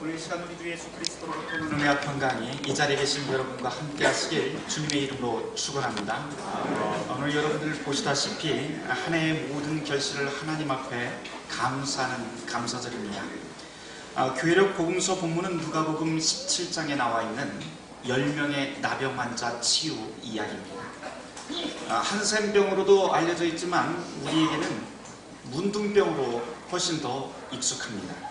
오늘 이 시간 우리 주 예수 그리스도로부터 오는 은혜와 평강이 이 자리에 계신 여러분과 함께 하시길 주님의 이름으로 축원합니다. 오늘 여러분들 보시다시피 한 해의 모든 결실을 하나님 앞에 감사하는 감사절입니다. 교회력 복음서 본문은 누가복음 17장에 나와 있는 10명의 나병 환자 치유 이야기입니다. 한센병으로도 알려져 있지만 우리에게는 문둥병으로 훨씬 더 익숙합니다.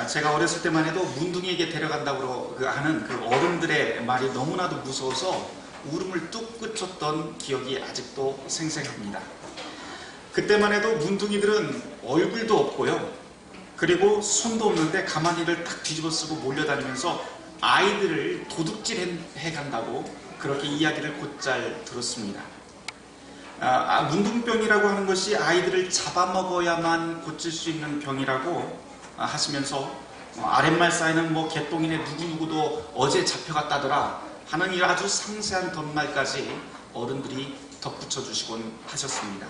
제가 어렸을 때만 해도 문둥이에게 데려간다고 하는 그 어른들의 말이 너무나도 무서워서 울음을 뚝 그쳤던 기억이 아직도 생생합니다. 그때만 해도 문둥이들은 얼굴도 없고요, 그리고 손도 없는데 가마니를 딱 뒤집어 쓰고 몰려다니면서 아이들을 도둑질해 간다고 그렇게 이야기를 곧잘 들었습니다. 문둥병이라고 하는 것이 아이들을 잡아먹어야만 고칠 수 있는 병이라고 하시면서 아랫말 쌓이는 개똥이네 누구누구도 어제 잡혀갔다더라 하는 이 아주 상세한 덧말까지 어른들이 덧붙여 주시곤 하셨습니다.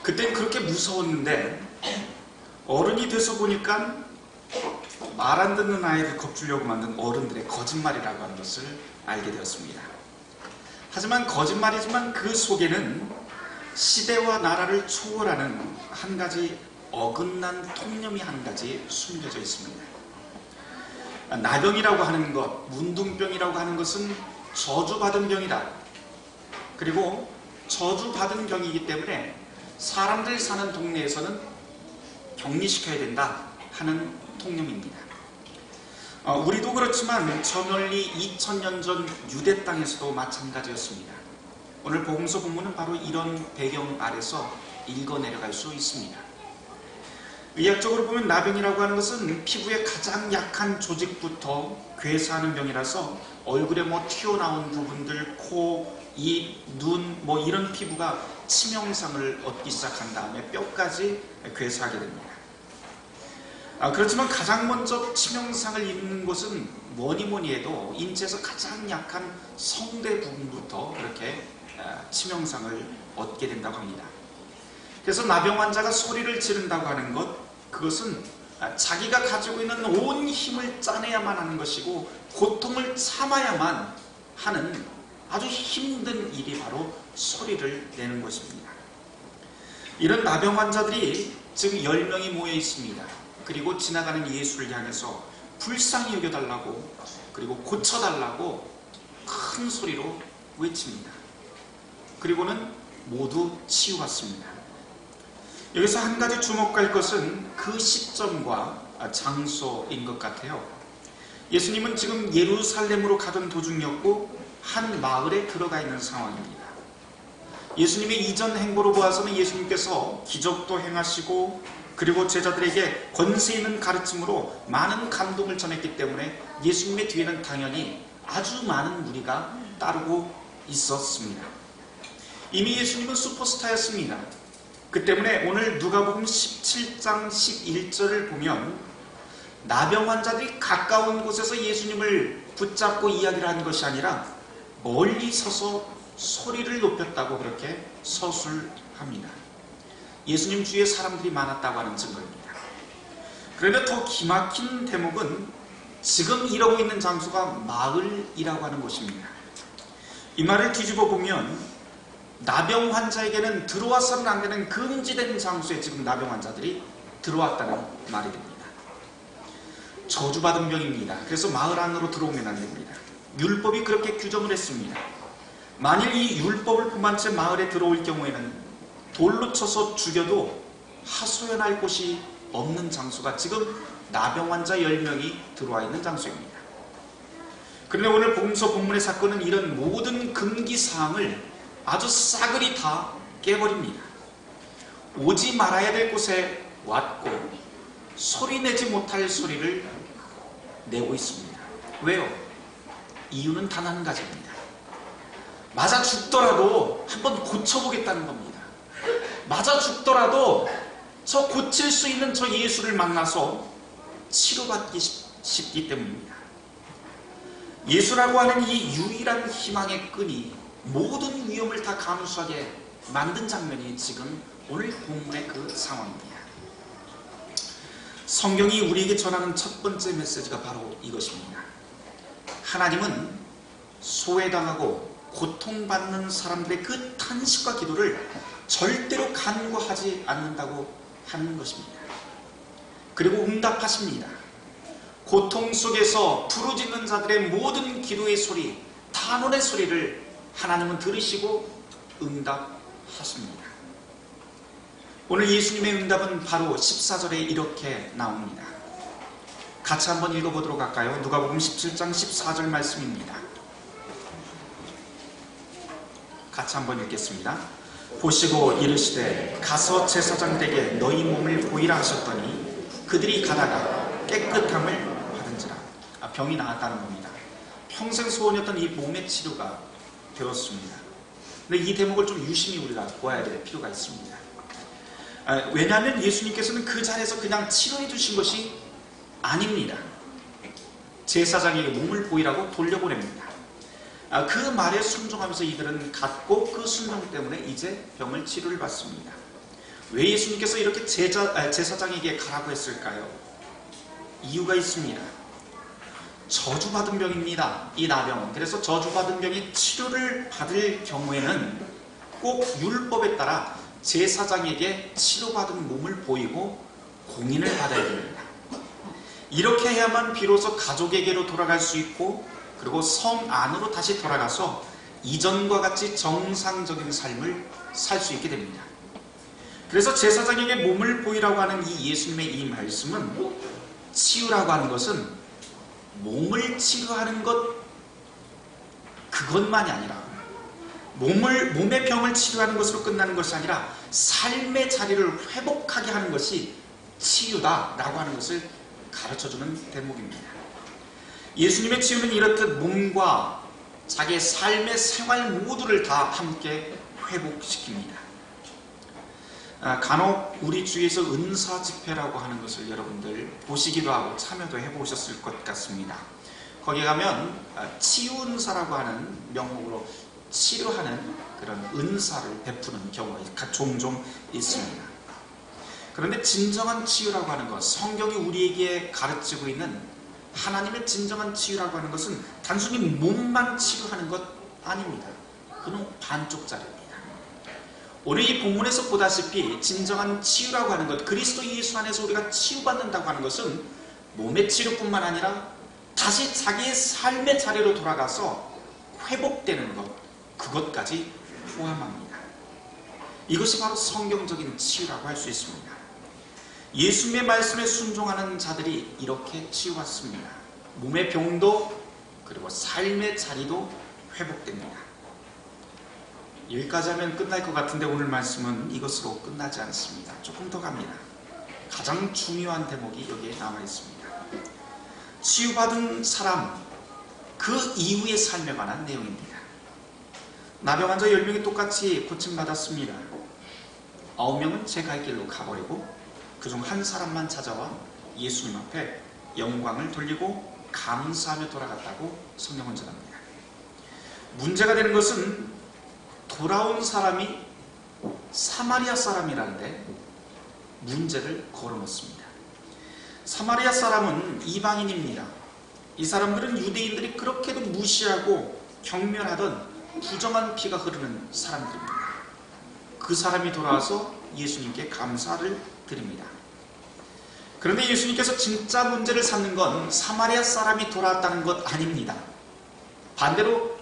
그땐 그렇게 무서웠는데 어른이 돼서 보니까 말 안 듣는 아이를 겁주려고 만든 어른들의 거짓말이라고 하는 것을 알게 되었습니다. 하지만 거짓말이지만 그 속에는 시대와 나라를 초월하는 한 가지 어긋난 통념이 한 가지 숨겨져 있습니다. 나병이라고 하는 것, 문둥병이라고 하는 것은 저주받은 병이다. 그리고 저주받은 병이기 때문에 사람들 사는 동네에서는 격리시켜야 된다 하는 통념입니다. 우리도 그렇지만 저 멀리 2000년 전 유대 땅에서도 마찬가지였습니다. 오늘 복음서 본문은 바로 이런 배경 아래서 읽어 내려갈 수 있습니다. 의학적으로 보면 나병이라고 하는 것은 피부의 가장 약한 조직부터 괴사하는 병이라서 얼굴에 튀어나온 부분들, 코, 입, 눈 이런 피부가 치명상을 얻기 시작한 다음에 뼈까지 괴사하게 됩니다. 그렇지만 가장 먼저 치명상을 입는 곳은 뭐니 해도 인체에서 가장 약한 성대 부분부터 그렇게 치명상을 얻게 된다고 합니다. 그래서 나병 환자가 소리를 지른다고 하는 것, 그것은 자기가 가지고 있는 온 힘을 짜내야만 하는 것이고 고통을 참아야만 하는 아주 힘든 일이 바로 소리를 내는 것입니다. 이런 나병 환자들이 지금 10명이 모여 있습니다. 그리고 지나가는 예수를 향해서 불쌍히 여겨달라고, 그리고 고쳐달라고 큰 소리로 외칩니다. 그리고는 모두 치유받습니다. 여기서 한 가지 주목할 것은 그 시점과 장소인 것 같아요. 예수님은 지금 예루살렘으로 가던 도중이었고 한 마을에 들어가 있는 상황입니다. 예수님의 이전 행보로 보아서는 예수님께서 기적도 행하시고 그리고 제자들에게 권세 있는 가르침으로 많은 감동을 전했기 때문에 예수님의 뒤에는 당연히 아주 많은 무리가 따르고 있었습니다. 이미 예수님은 슈퍼스타였습니다. 그 때문에 오늘 누가복음 17장 11절을 보면 나병 환자들이 가까운 곳에서 예수님을 붙잡고 이야기를 하는 것이 아니라 멀리 서서 소리를 높였다고 그렇게 서술합니다. 예수님 주위에 사람들이 많았다고 하는 증거입니다. 그런데 더 기막힌 대목은 지금 이러고 있는 장소가 마을이라고 하는 곳입니다. 이 말을 뒤집어 보면 나병 환자에게는 들어와서는 안 되는 금지된 장소에 지금 나병 환자들이 들어왔다는 말이 됩니다. 저주받은 병입니다. 그래서 마을 안으로 들어오면 안 됩니다. 율법이 그렇게 규정을 했습니다. 만일 이 율법을 품은 채 마을에 들어올 경우에는 돌로 쳐서 죽여도 하소연할 곳이 없는 장소가 지금 나병 환자 10명이 들어와 있는 장소입니다. 그런데 오늘 복음서 본문의 사건은 이런 모든 금기사항을 아주 싸그리 다 깨버립니다. 오지 말아야 될 곳에 왔고 소리내지 못할 소리를 내고 있습니다. 왜요? 이유는 단 한 가지입니다. 맞아 죽더라도 한번 고쳐보겠다는 겁니다. 맞아 죽더라도 저 고칠 수 있는 저 예수를 만나서 치료받기 싶기 때문입니다. 예수라고 하는 이 유일한 희망의 끈이 모든 위험을 다 감수하게 만든 장면이 지금 오늘 본문의 그 상황입니다. 성경이 우리에게 전하는 첫 번째 메시지가 바로 이것입니다. 하나님은 소외당하고 고통받는 사람들의 그 탄식과 기도를 절대로 간과하지 않는다고 하는 것입니다. 그리고 응답하십니다. 고통 속에서 부르짖는 자들의 모든 기도의 소리, 탄원의 소리를 하나님은 들으시고 응답하십니다. 오늘 예수님의 응답은 바로 14절에 이렇게 나옵니다. 같이 한번 읽어보도록 할까요? 누가복음 17장 14절 말씀입니다. 같이 한번 읽겠습니다. 보시고 이르시되 가서 제사장들에게 너희 몸을 보이라 하셨더니 그들이 가다가 깨끗함을 받은지라. 병이 나았다는 겁니다. 평생 소원이었던 이 몸의 치료가 되었습니다. 근데 이 대목을 좀 유심히 우리가 보아야 될 필요가 있습니다. 왜냐하면 예수님께서는 그 자리에서 그냥 치료해 주신 것이 아닙니다. 제사장에게 몸을 보이라고 돌려보냅니다. 그 말에 순종하면서 이들은 갔고 그 순종 때문에 이제 병을 치료를 받습니다. 왜 예수님께서 이렇게 제사장에게 가라고 했을까요? 이유가 있습니다. 저주받은 병입니다. 이 나병은. 그래서 저주받은 병이 치료를 받을 경우에는 꼭 율법에 따라 제사장에게 치료받은 몸을 보이고 공인을 받아야 됩니다. 이렇게 해야만 비로소 가족에게로 돌아갈 수 있고 그리고 성 안으로 다시 돌아가서 이전과 같이 정상적인 삶을 살 수 있게 됩니다. 그래서 제사장에게 몸을 보이라고 하는 이 예수님의 이 말씀은 치유라고 하는 것은 몸을 치료하는 것 그것만이 아니라 몸의 병을 치료하는 것으로 끝나는 것이 아니라 삶의 자리를 회복하게 하는 것이 치유다라고 하는 것을 가르쳐주는 대목입니다. 예수님의 치유는 이렇듯 몸과 자기의 삶의 생활 모두를 다 함께 회복시킵니다. 간혹 우리 주위에서 은사 집회라고 하는 것을 여러분들 보시기도 하고 참여도 해보셨을 것 같습니다. 거기 가면 치유은사라고 하는 명목으로 치료하는 그런 은사를 베푸는 경우가 종종 있습니다. 그런데 진정한 치유라고 하는 것, 성경이 우리에게 가르치고 있는 하나님의 진정한 치유라고 하는 것은 단순히 몸만 치료하는 것 아닙니다. 그는 반쪽짜리입니다. 오늘 이 본문에서 보다시피 진정한 치유라고 하는 것, 그리스도 예수 안에서 우리가 치유받는다고 하는 것은 몸의 치료뿐만 아니라 다시 자기의 삶의 자리로 돌아가서 회복되는 것, 그것까지 포함합니다. 이것이 바로 성경적인 치유라고 할 수 있습니다. 예수님의 말씀에 순종하는 자들이 이렇게 치유받습니다. 몸의 병도 그리고 삶의 자리도 회복됩니다. 여기까지 하면 끝날 것 같은데 오늘 말씀은 이것으로 끝나지 않습니다. 조금 더 갑니다. 가장 중요한 대목이 여기에 나와 있습니다. 치유받은 사람, 그 이후의 삶에 관한 내용입니다. 나병 환자 10명이 똑같이 고침받았습니다. 9명은 제 갈 길로 가버리고 그중 한 사람만 찾아와 예수님 앞에 영광을 돌리고 감사하며 돌아갔다고 성경은 전합니다. 문제가 되는 것은 돌아온 사람이 사마리아 사람이라는데 문제를 걸어놓습니다. 사마리아 사람은 이방인입니다. 이 사람들은 유대인들이 그렇게도 무시하고 경멸하던 부정한 피가 흐르는 사람들입니다. 그 사람이 돌아와서 예수님께 감사를 드립니다. 그런데 예수님께서 진짜 문제를 삼는 건 사마리아 사람이 돌아왔다는 것 아닙니다. 반대로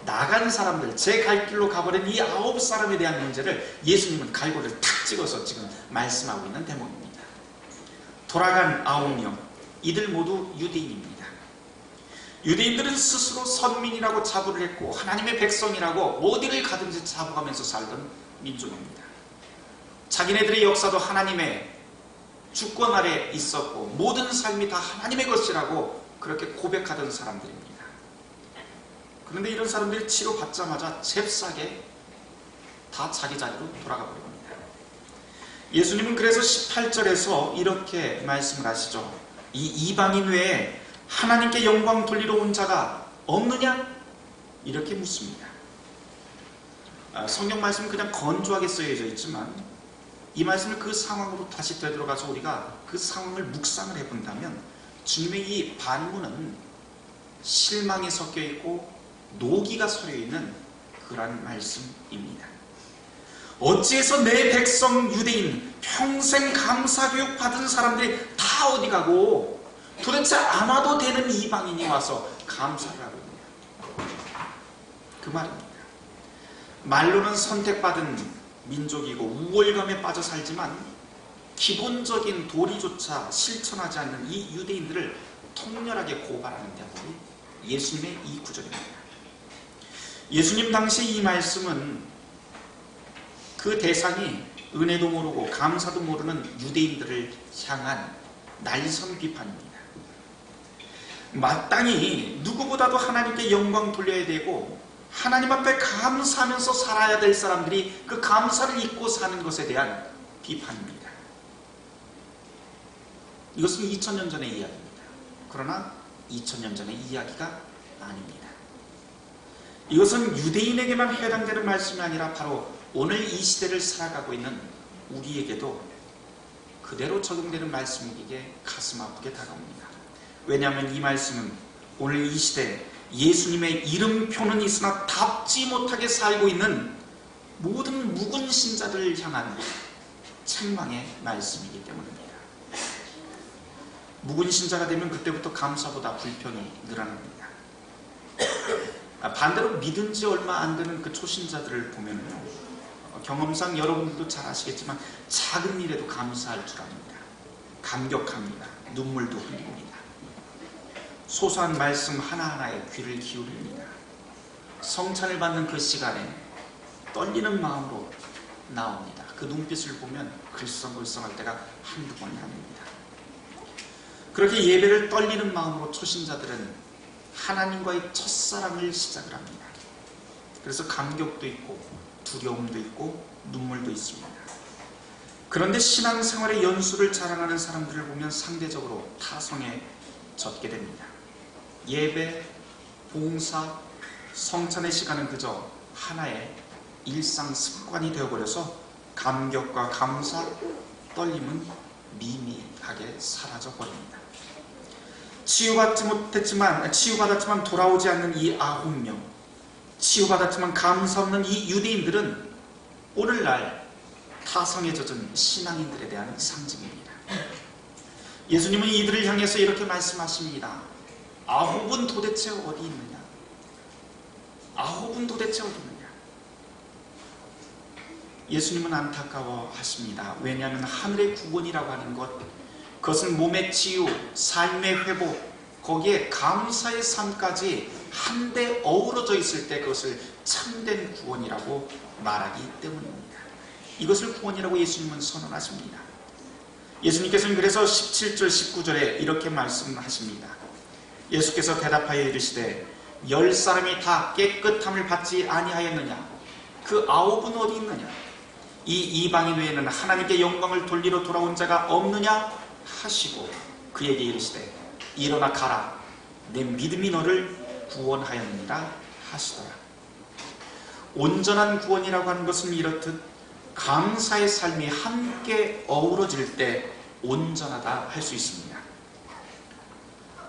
나간 사람들, 제 갈 길로 가버린 이 9사람에 대한 문제를 예수님은 갈고리를 탁 찍어서 지금 말씀하고 있는 대목입니다. 돌아간 9명, 이들 모두 유대인입니다. 유대인들은 스스로 선민이라고 자부를 했고 하나님의 백성이라고 어디를 가든지 자부하면서 살던 민족입니다. 자기네들의 역사도 하나님의 주권 아래 있었고 모든 삶이 다 하나님의 것이라고 그렇게 고백하던 사람들입니다. 그런데 이런 사람들이 치료받자마자 잽싸게 다 자기 자리로 돌아가 버립니다. 예수님은 그래서 18절에서 이렇게 말씀을 하시죠. 이 이방인 외에 하나님께 영광 돌리러 온 자가 없느냐? 이렇게 묻습니다. 성경 말씀은 그냥 건조하게 쓰여져 있지만 이 말씀을 그 상황으로 다시 되돌아가서 우리가 그 상황을 묵상을 해본다면 주님의 이 반문은 실망이 섞여 있고 노기가 서려 있는 그러한 말씀입니다. 어찌해서 내 백성 유대인 평생 감사교육 받은 사람들이 다 어디 가고 도대체 안 와도 되는 이방인이 와서 감사를 하고 있느냐, 그 말입니다. 말로는 선택받은 민족이고 우월감에 빠져 살지만 기본적인 도리조차 실천하지 않는 이 유대인들을 통렬하게 고발하는 대목이 예수님의 이 구절입니다. 예수님 당시 이 말씀은 그 대상이 은혜도 모르고 감사도 모르는 유대인들을 향한 날선 비판입니다. 마땅히 누구보다도 하나님께 영광 돌려야 되고 하나님 앞에 감사하면서 살아야 될 사람들이 그 감사를 잊고 사는 것에 대한 비판입니다. 이것은 2000년 전의 이야기입니다. 그러나 2000년 전의 이야기가 아닙니다. 이것은 유대인에게만 해당되는 말씀이 아니라 바로 오늘 이 시대를 살아가고 있는 우리에게도 그대로 적용되는 말씀이기에 가슴 아프게 다가옵니다. 왜냐하면 이 말씀은 오늘 이 시대 예수님의 이름표는 있으나 답지 못하게 살고 있는 모든 묵은 신자들을 향한 책망의 말씀이기 때문입니다. 묵은 신자가 되면 그때부터 감사보다 불평이 늘어납니다. 반대로 믿은 지 얼마 안 되는 그 초신자들을 보면요, 경험상 여러분들도 잘 아시겠지만 작은 일에도 감사할 줄 압니다. 감격합니다. 눈물도 흘립니다. 소소한 말씀 하나하나에 귀를 기울입니다. 성찬을 받는 그 시간에 떨리는 마음으로 나옵니다. 그 눈빛을 보면 글썽글썽할 때가 한두 번이 아닙니다. 그렇게 예배를 떨리는 마음으로 초신자들은 하나님과의 첫사랑을 시작을 합니다. 그래서 감격도 있고 두려움도 있고 눈물도 있습니다. 그런데 신앙생활의 연수를 자랑하는 사람들을 보면 상대적으로 타성에 젖게 됩니다. 예배, 봉사, 성찬의 시간은 그저 하나의 일상 습관이 되어버려서 감격과 감사, 떨림은 미미하게 사라져 버립니다. 치유받았지만 돌아오지 않는 이 9명, 치유받았지만 감사 없는 이 유대인들은 오늘날 타성에 젖은 신앙인들에 대한 상징입니다. 예수님은 이들을 향해서 이렇게 말씀하십니다. 9은 도대체 어디 있느냐? 9은 도대체 어디 있느냐? 예수님은 안타까워하십니다. 왜냐하면 하늘의 구원이라고 하는 것, 그것은 몸의 치유, 삶의 회복, 거기에 감사의 삶까지 한데 어우러져 있을 때 그것을 참된 구원이라고 말하기 때문입니다. 이것을 구원이라고 예수님은 선언하십니다. 예수님께서는 그래서 17절 19절에 이렇게 말씀하십니다. 예수께서 대답하여 이르시되 10사람이 다 깨끗함을 받지 아니하였느냐? 그 9은 어디 있느냐? 이 이방인 외에는 하나님께 영광을 돌리러 돌아온 자가 없느냐? 하시고 그에게 이르시되 일어나 가라, 내 믿음이 너를 구원하였느니라 하시더라. 온전한 구원이라고 하는 것은 이렇듯 감사의 삶이 함께 어우러질 때 온전하다 할 수 있습니다.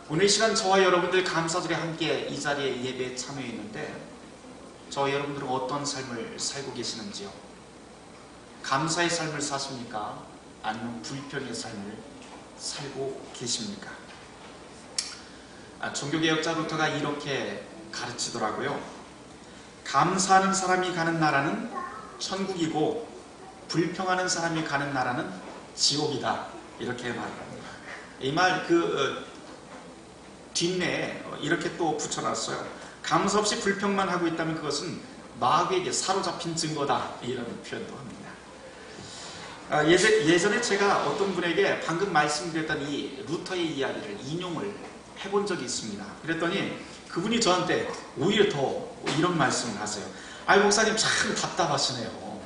오늘 이 시간 저와 여러분들 감사절에 함께 이 자리에 예배에 참여했는데 저와 여러분들은 어떤 삶을 살고 계시는지요? 감사의 삶을 사십니까? 아니면 불평의 삶을 살고 계십니까? 종교개혁자 루터가 이렇게 가르치더라고요. 감사하는 사람이 가는 나라는 천국이고 불평하는 사람이 가는 나라는 지옥이다, 이렇게 말합니다. 이 말 뒷내에 이렇게 또 붙여놨어요. 감사 없이 불평만 하고 있다면 그것은 마귀에게 사로잡힌 증거다, 이런 표현도 합니다. 예전에 제가 어떤 분에게 방금 말씀드렸던 이 루터의 이야기를 인용을 해본 적이 있습니다. 그랬더니 그분이 저한테 오히려 더 이런 말씀을 하세요. 목사님 참 답답하시네요.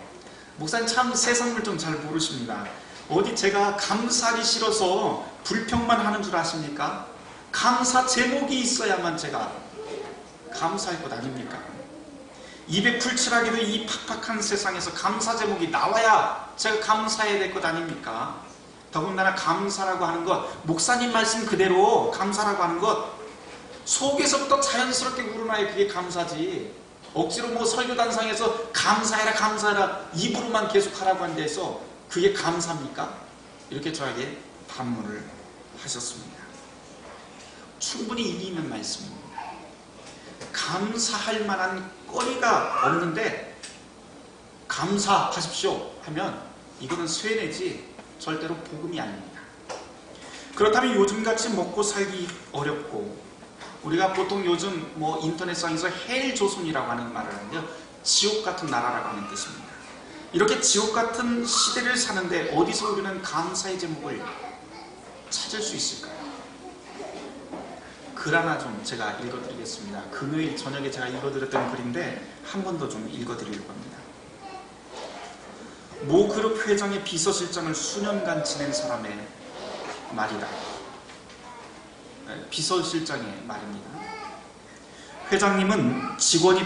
목사님 참 세상을 좀 잘 모르십니다. 어디 제가 감사하기 싫어서 불평만 하는 줄 아십니까? 감사 제목이 있어야만 제가 감사할 것 아닙니까? 207하게도 이 팍팍한 세상에서 감사 제목이 나와야 제가 감사해야 될 것 아닙니까? 더군다나 감사라고 하는 것, 목사님 말씀 그대로 감사라고 하는 것, 속에서부터 자연스럽게 우러나야 그게 감사지. 억지로 뭐 설교단상에서 감사해라 감사해라 입으로만 계속 하라고 한 데서 그게 감사입니까? 이렇게 저에게 반문을 하셨습니다. 충분히 일리 있는 말씀입니다. 감사할 만한 거리가 없는데 감사하십시오 하면 이거는 쇠뇌지 절대로 복음이 아닙니다. 그렇다면 요즘같이 먹고 살기 어렵고 우리가 보통 요즘 뭐 인터넷상에서 헬조선이라고 하는 말을 하는데요, 지옥 같은 나라라고 하는 뜻입니다. 이렇게 지옥 같은 시대를 사는데 어디서 우리는 감사의 제목을 찾을 수 있을까요? 글 하나 좀 제가 읽어드리겠습니다. 금요일 저녁에 제가 읽어드렸던 글인데 한 번 더 좀 읽어드리려고 합니다. 모 그룹 회장의 비서실장을 수년간 지낸 사람의 말이다. 비서실장의 말입니다. 회장님은 직원이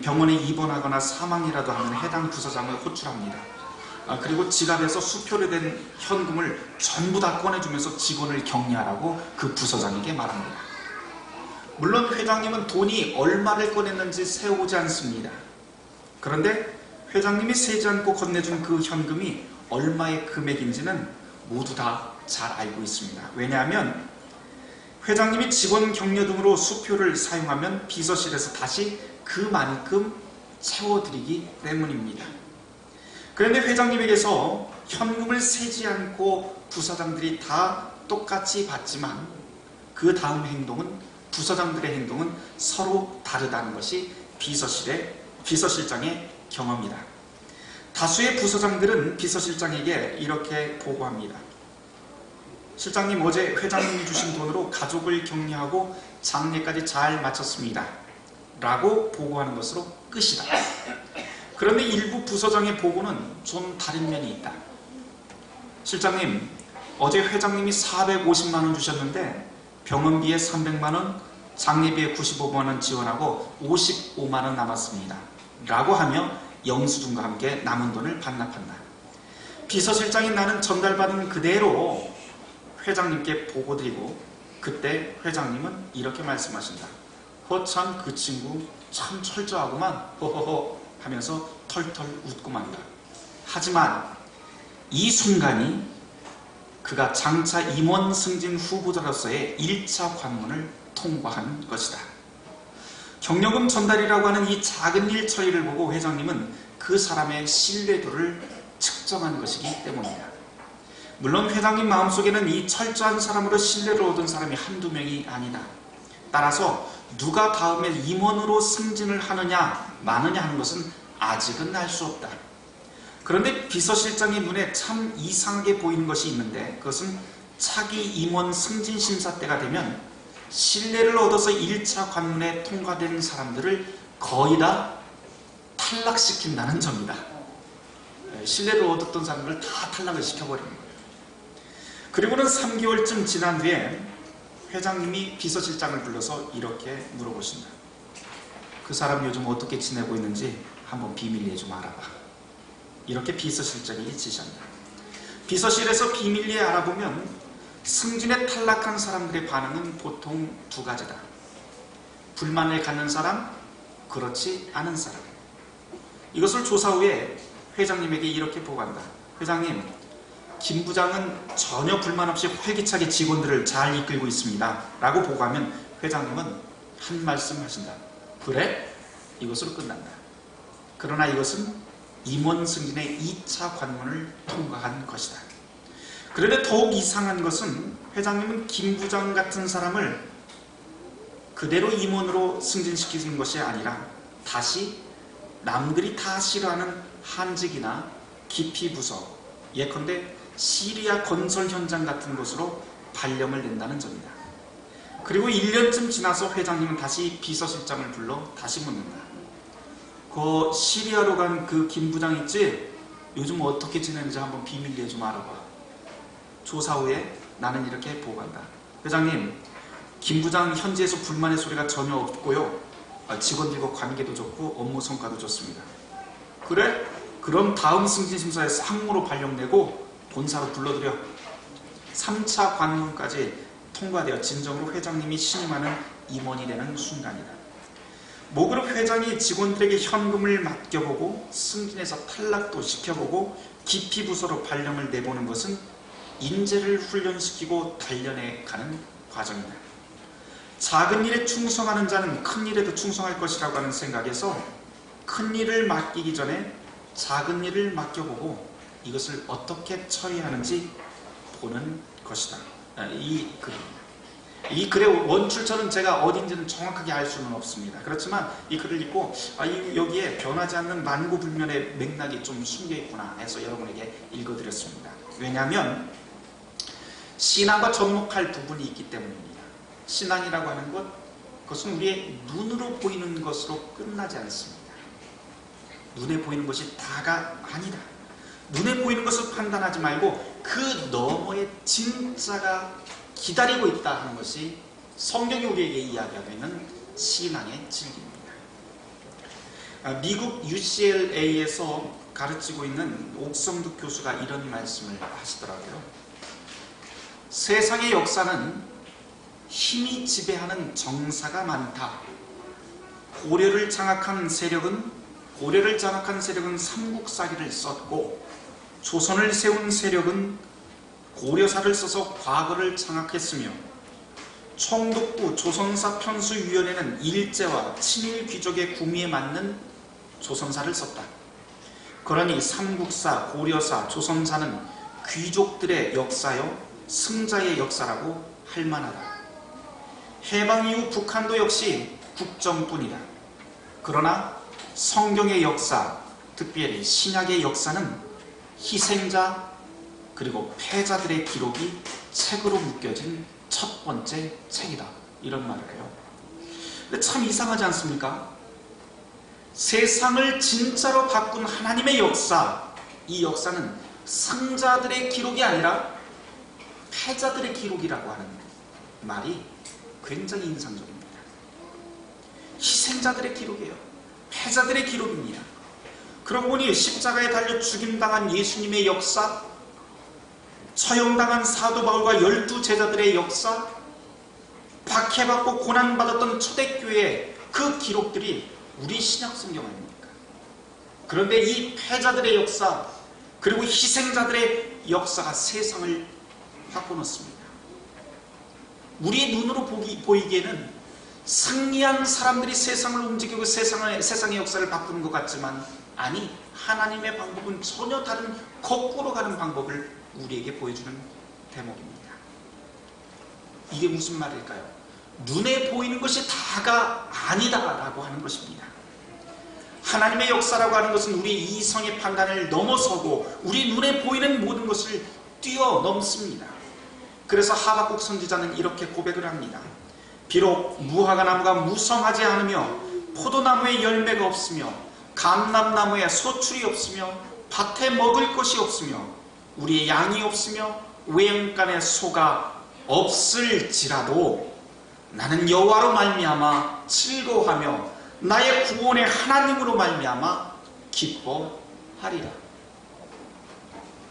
병원에 입원하거나 사망이라도 하면 해당 부서장을 호출합니다. 그리고 지갑에서 수표로 된 현금을 전부 다 꺼내주면서 직원을 격려하라고 그 부서장에게 말합니다. 물론 회장님은 돈이 얼마를 꺼냈는지 세우지 않습니다. 그런데 회장님이 세지 않고 건네준 그 현금이 얼마의 금액인지는 모두 다 잘 알고 있습니다. 왜냐하면 회장님이 직원 격려 등으로 수표를 사용하면 비서실에서 다시 그만큼 채워드리기 때문입니다. 그런데 회장님에게서 현금을 세지 않고 부서장들이 다 똑같이 받지만 그 다음 행동은 부서장들의 행동은 서로 다르다는 것이 비서실장의 경험이다. 다수의 부서장들은 비서실장에게 이렇게 보고합니다. 실장님, 어제 회장님이 주신 돈으로 가족을 격려하고 장례까지 잘 마쳤습니다. 라고 보고하는 것으로 끝이다. 그런데 일부 부서장의 보고는 좀 다른 면이 있다. 실장님, 어제 회장님이 450만원 주셨는데 병원비에 300만원, 장례비에 95만원 지원하고 55만원 남았습니다. 라고 하며 영수증과 함께 남은 돈을 반납한다. 비서실장인 나는 전달받은 그대로 회장님께 보고드리고 그때 회장님은 이렇게 말씀하신다. 허참 그 친구 참 철저하구만 허허허 하면서 털털 웃고 만다. 하지만 이 순간이 그가 장차 임원 승진 후보자로서의 1차 관문을 통과한 것이다. 경력금 전달이라고 하는 이 작은 일 처리를 보고 회장님은 그 사람의 신뢰도를 측정한 것이기 때문이다. 물론 회장님 마음속에는 이 철저한 사람으로 신뢰를 얻은 사람이 한두 명이 아니다. 따라서 누가 다음에 임원으로 승진을 하느냐 마느냐 하는 것은 아직은 알 수 없다. 그런데 비서실장의 눈에 참 이상하게 보이는 것이 있는데 그것은 차기 임원 승진 심사 때가 되면 신뢰를 얻어서 1차 관문에 통과된 사람들을 거의 다 탈락시킨다는 점이다. 신뢰를 얻었던 사람들을 다 탈락을 시켜버리는 거예요. 그리고는 3개월쯤 지난 뒤에 회장님이 비서실장을 불러서 이렇게 물어보신다. 그 사람 요즘 어떻게 지내고 있는지 한번 비밀리에 좀 알아봐. 이렇게 비서실장이 지시한다. 비서실에서 비밀리에 알아보면 승진에 탈락한 사람들의 반응은 보통 두 가지다. 불만을 갖는 사람, 그렇지 않은 사람. 이것을 조사 후에 회장님에게 이렇게 보고한다. 회장님, 김 부장은 전혀 불만 없이 활기차게 직원들을 잘 이끌고 있습니다. 라고 보고하면 회장님은 한 말씀 하신다. 그래? 이것으로 끝난다. 그러나 이것은 임원 승진의 2차 관문을 통과한 것이다. 그런데 더욱 이상한 것은 회장님은 김 부장 같은 사람을 그대로 임원으로 승진시키는 것이 아니라 다시 남들이 다 싫어하는 한직이나 기피 부서, 예컨대 시리아 건설 현장 같은 곳으로 발령을 낸다는 점이다. 그리고 1년쯤 지나서 회장님은 다시 비서실장을 불러 다시 묻는다. 그 시리아로 간 그 김 부장 있지? 요즘 어떻게 지내는지 한번 비밀리에 좀 알아봐. 조사 후에 나는 이렇게 보고한다. 회장님, 김 부장 현지에서 불만의 소리가 전혀 없고요. 직원들과 관계도 좋고 업무 성과도 좋습니다. 그래? 그럼 다음 승진심사에서 상무로 발령내고 본사로 불러들여 3차 관문까지 통과되어 진정으로 회장님이 신임하는 임원이 되는 순간이다. 모그룹 회장이 직원들에게 현금을 맡겨보고 승진해서 탈락도 시켜보고 기피 부서로 발령을 내보는 것은 인재를 훈련시키고 단련해 가는 과정이다. 작은 일에 충성하는 자는 큰 일에도 충성할 것이라고 하는 생각에서 큰 일을 맡기기 전에 작은 일을 맡겨보고 이것을 어떻게 처리하는지 보는 것이다. 이 글의 원출처는 제가 어딘지는 정확하게 알 수는 없습니다. 그렇지만 이 글을 읽고 여기에 변하지 않는 만고불면의 맥락이 좀 숨겨있구나 해서 여러분에게 읽어드렸습니다. 왜냐하면 신앙과 접목할 부분이 있기 때문입니다. 신앙이라고 하는 그것은 우리의 눈으로 보이는 것으로 끝나지 않습니다. 눈에 보이는 것이 다가 아니다. 눈에 보이는 것을 판단하지 말고 그 너머에 진짜가 기다리고 있다 하는 것이 성경이 우리에게 이야기하고 있는 신앙의 진리입니다. 미국 UCLA에서 가르치고 있는 옥성득 교수가 이런 말씀을 하시더라고요. 세상의 역사는 힘이 지배하는 정사가 많다. 고려를 장악한 세력은 삼국사기를 썼고 조선을 세운 세력은 고려사를 써서 과거를 장악했으며 총독부 조선사 편수위원회는 일제와 친일 귀족의 구미에 맞는 조선사를 썼다. 그러니 삼국사, 고려사, 조선사는 귀족들의 역사요 승자의 역사라고 할 만하다. 해방 이후 북한도 역시 국정뿐이다. 그러나 성경의 역사, 특별히 신약의 역사는 희생자 그리고 패자들의 기록이 책으로 묶여진 첫 번째 책이다. 이런 말을 해요. 근데 참 이상하지 않습니까? 세상을 진짜로 바꾼 하나님의 역사, 이 역사는 승자들의 기록이 아니라 패자들의 기록이라고 하는 말이 굉장히 인상적입니다. 희생자들의 기록이에요. 패자들의 기록입니다. 그러고 보니 십자가에 달려 죽임당한 예수님의 역사, 처형당한 사도 바울과 12제자들의 역사, 박해받고 고난받았던 초대교회의 그 기록들이 우리 신약 성경 아닙니까? 그런데 이 패자들의 역사 그리고 희생자들의 역사가 세상을 바꿔놓습니다. 우리 눈으로 보이기에는 승리한 사람들이 세상을 움직이고 세상의 역사를 바꾸는 것 같지만 아니, 하나님의 방법은 전혀 다른 거꾸로 가는 방법을 우리에게 보여주는 대목입니다. 이게 무슨 말일까요? 눈에 보이는 것이 다가 아니다라고 하는 것입니다. 하나님의 역사라고 하는 것은 우리 이성의 판단을 넘어서고 우리 눈에 보이는 모든 것을 뛰어넘습니다. 그래서 하박국 선지자는 이렇게 고백을 합니다. 비록 무화과 나무가 무성하지 않으며 포도나무에 열매가 없으며 감람나무에 소출이 없으며 밭에 먹을 것이 없으며 우리의 양이 없으며 외양간에 소가 없을지라도 나는 여호와로 말미암아 즐거워하며 나의 구원의 하나님으로 말미암아 기뻐하리라.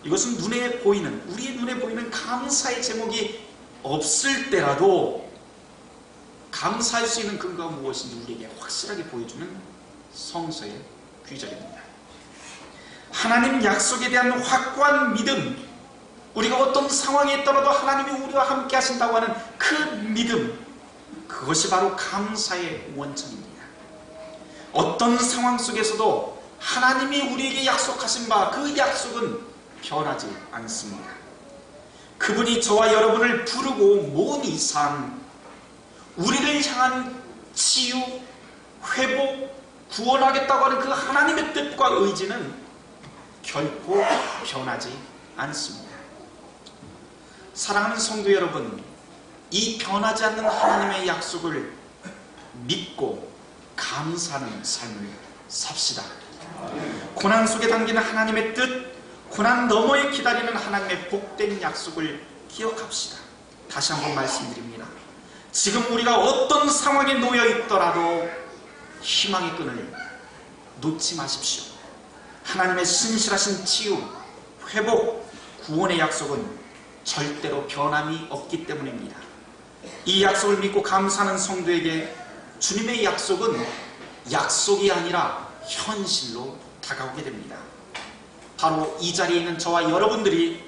이것은 눈에 보이는, 우리의 눈에 보이는 감사의 제목이 없을 때라도 감사할 수 있는 근거가 무엇인지 우리에게 확실하게 보여주는 성서의 귀절입니다. 하나님 약속에 대한 확고한 믿음, 우리가 어떤 상황에 있더라도 하나님이 우리와 함께 하신다고 하는 그 믿음, 그것이 바로 감사의 원천입니다. 어떤 상황 속에서도 하나님이 우리에게 약속하신 바 그 약속은 변하지 않습니다. 그분이 저와 여러분을 부르고 모은 이상 우리를 향한 치유, 회복, 구원하겠다고 하는 그 하나님의 뜻과 의지는 결코 변하지 않습니다. 사랑하는 성도 여러분, 이 변하지 않는 하나님의 약속을 믿고 감사하는 삶을 삽시다. 고난 속에 담기는 하나님의 뜻, 고난 너머에 기다리는 하나님의 복된 약속을 기억합시다. 다시 한번 말씀드립니다. 지금 우리가 어떤 상황에 놓여 있더라도 희망의 끈을 놓지 마십시오. 하나님의 신실하신 치유, 회복, 구원의 약속은 절대로 변함이 없기 때문입니다. 이 약속을 믿고 감사하는 성도에게 주님의 약속은 약속이 아니라 현실로 다가오게 됩니다. 바로 이 자리에 있는 저와 여러분들이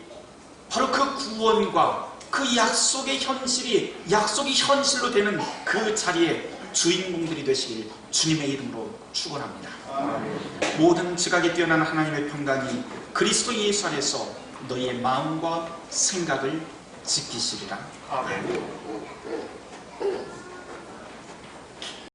바로 그 구원과 그 약속의 약속이 현실로 되는 그 자리에 주인공들이 되시길 주님의 이름으로 축원합니다. 모든 지각에 뛰어난 하나님의 평강이 그리스도 예수 안에서 너희의 마음과 생각을 지키시리라. 아멘.